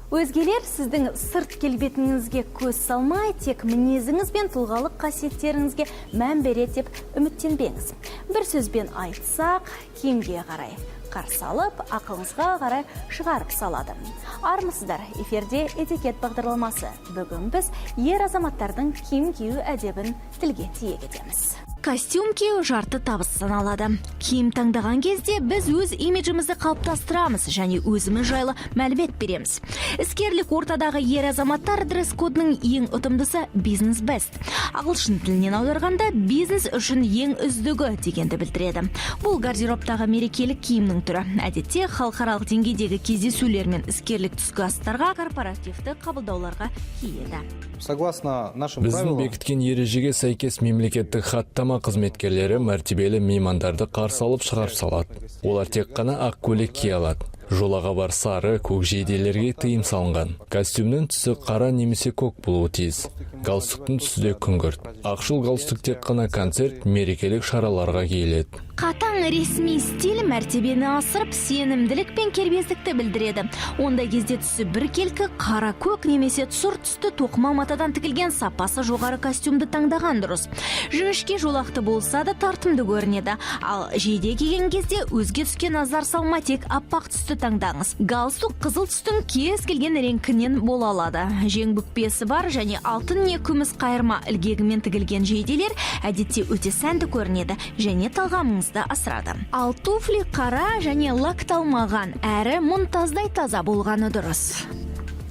Өзгелер сіздің сырт келбетіңізге көз салмай, тек мінезіңіз бен тұлғалық қасиеттеріңізге мән береді деп үміттенбеңіз. Бір сөзбен айтсақ, киімге қарай қарсы алып, ақылыңызға қарай шығарып салады. Армысыздар, эфирде этикет бағдарламасы. Бүгін біз ер азаматтардың киім кию әдебін тілге тиек етеміз. Костюм кию жарты табыс саналады. Киім таңдаған кезде біз өз имиджімізді қалыптастырамыз және өзіміз жайлы мәлімет береміз. Іскерлік ортадағы ер азаматтар дресс-кодының ең ұтымдысы бизнес бест. Ағылшын тілінен аударғанда бизнес үшін ең үздігі дегенді білдіреді. Бұл гардеробтағы мерекелік киімнің түрі. Әдетте халықаралық деңгейдегі кездесулер мен іскерлік түскі астарға, корпоративті қабылдауларға киеді. Біздің бекіткен ережеге сәйкес мемлекеттік хаттама қызметкерлері мәртебелі меймандарды қарсы алып шығарып салады. Олар тек қана ақ көйлек кие алады. Жолаға бар сары, көк жейделерге тыйым салынған. Костюмнің түсі қара немесе көк болуы тиіс. Галстуктың түсі де күңгірт. Ақшыл галстук тек қана концерт, мерекелік шараларға киіледі. Қатаң ресми стиль мәртебені асырып, сенімділік пен кербездікті білдіреді. Ондай кезде түсі біркелкі, қара көк немесе сұр түсті тоқыма матадан тігілген сапасы жоғары костюмды таңдаған дұрыс. Жіңішке жолақты болса да тартымды көрінеді. Ал жейде киген кезде өзге түске назар салма, тек аппақ түсті таңдаңыз. Галстук қызыл түстің кез келген реңкінен бола алады. Жең бүкпесі бар және алтын не күміс қайырма ілгегімен тігілген жейделер әдетте өте сәнді көрінеді және талғамыңызды асырады. Ал туфли қара және лакталмаған әрі мұнтаздай таза болғаны дұрыс.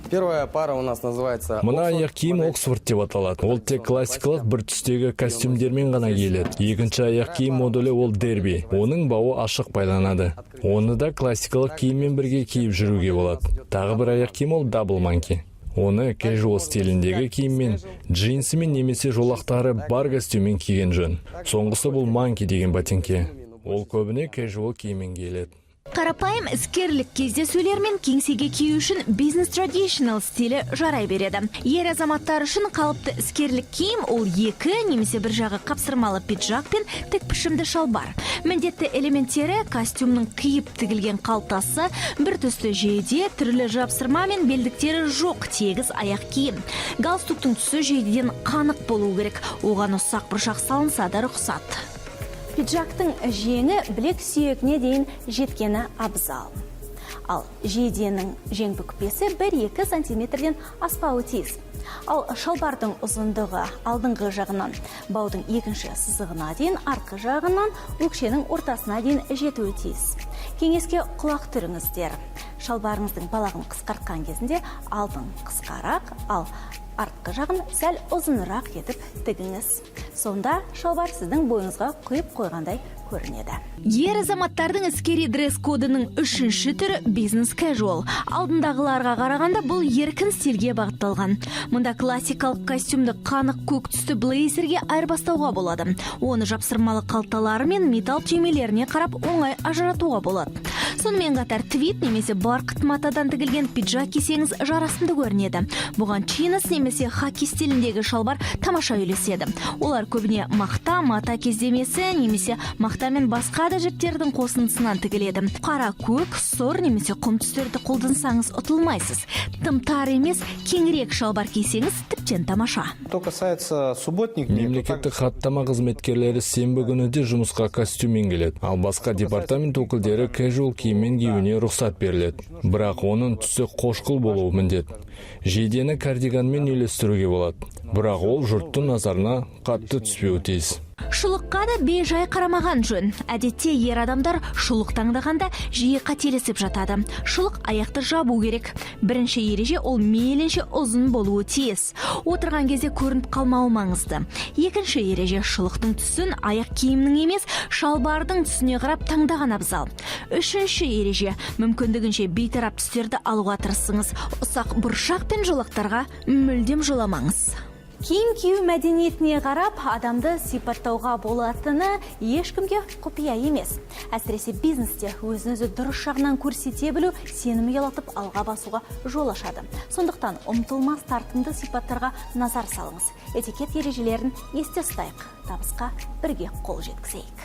Первая пара у нас называется... Мына аяқ киім Оксфорд деп аталады. Ол тек классикалық бір түстегі костюмдермен ғана киіледі. Екінші аяқ киім модулі ол дерби. Оның бауы ашық байланады. Оны да классикалық киіммен бірге киіп жүруге болады. Тағы бір аяқ киім ол дабл манки. Оны casual стиліндегі киіммен, джинсымен немесе жолақтары бар костюммен киген жөн. Соңғысы бұл манки деген ботинке. Ол көбіне casual киіммен киіледі. Қарапайым іскерлік кездесулер мен кеңсеге кию үшін бизнес традиционал стилі жарай береді. Ер азаматтар үшін қалыпты іскерлік киім ол екі немесе бір жағы қапсырмалы пиджак пен тік пішімді шалбар. Міндетті элементтері костюмның қиып тігілген қалтасы, бір түсті жейде, түрлі жапсырма мен белдіктері жоқ тегіс аяқ киім. Галстуктың түсі жейдеден қанық болу керек. Оған ұсақ бұршақ салынса да рұқсат. Пиджактың жеңі білек сүйегіне дейін жеткені абзал. Ал жейденің жең бүкпесі 1-2 сантиметрден аспауы тиіс. Ал шалбардың ұзындығы алдыңғы жағынан баудың екінші сызығына дейін, арқы жағынан өкшенің ортасына дейін жетуі тиіс. Кеңеске құлақ түріңіздер. Шалбарыңыздың балағын қысқартқан кезінде алдың қысқарақ, ал артқы жағын сәл ұзынырақ етіп тігіңіз. Сонда шалбар сіздің бойыңызға құйып қойғандай көрінеді. Ер азаматтардың іскери дресс-кодының үшінші түрі бизнес casual. Алдындағыларға қарағанда бұл еркін стильге бағытталған. Мұнда классикалық костюмді қанық көк түсті блейзерге айырбастауға болады. Оны жапсырмалы қалталары мен металл түймелеріне қарап оңай ажыратуға болады. Сонымен қатар твит немесе барқыт матадан тігілген пиджак кисеңіз жарасымды көрінеді. Бұған чинос немесе хаки стиліндегі шалбар тамаша үйлеседі. Олар көбіне мақта, мата кездемесі немесе мақта мен басқа да жіптердің қосындысынан тігіледі. Қара көк, сұр немесе құм түстерді қолдансаңыз ұтылмайсыз. Тым тар емес, кеңірек шалбар кисеңіз тіптен тамаша. Мемлекеттік хаттама қызметкерлері сенбі күні де жұмысқа костюммен келеді. Ал басқа департамент өкілдері casual киіммен киюіне рұқсат беріледі. Бірақ оның түсі қошқыл болуы міндет. Жейдені кардиганмен үйлестіруге болады. Бірақ ол жұрттың назарына қатты түспеуі тиіс. Шұлыққа да бейжай қарамаған жөн. Әдетте ер адамдар шұлық таңдағанда жиі қателесіп жатады. Шұлық аяқты жабу керек. Бірінші ереже ол мейлінше ұзын болуы тиіс. Отырған кезде көрініп қалмауы маңызды. Екінші ереже шұлықтың түсін аяқ киімнің емес, шалбардың түсіне қарап таңдаған абзал. Үшінші ереже мүмкіндігінше бейтарап түстерді алуға тырысыңыз. Ұсақ бұршақ пен жолақтарға мүлдем жоламаңыз. Киім кию мәдениетіне қарап, адамды сипаттауға болатыны ешкімге құпия емес. Әсіресе бизнесте өзін-өзі дұрыс жағынан көрсете білу сенім ұялатып алға басуға жол ашады. Сондықтан ұмтылмас тартымды сипаттарға назар салыңыз. Этикет ережелерін есте ұстайық. Табысқа бірге қол жеткізейік.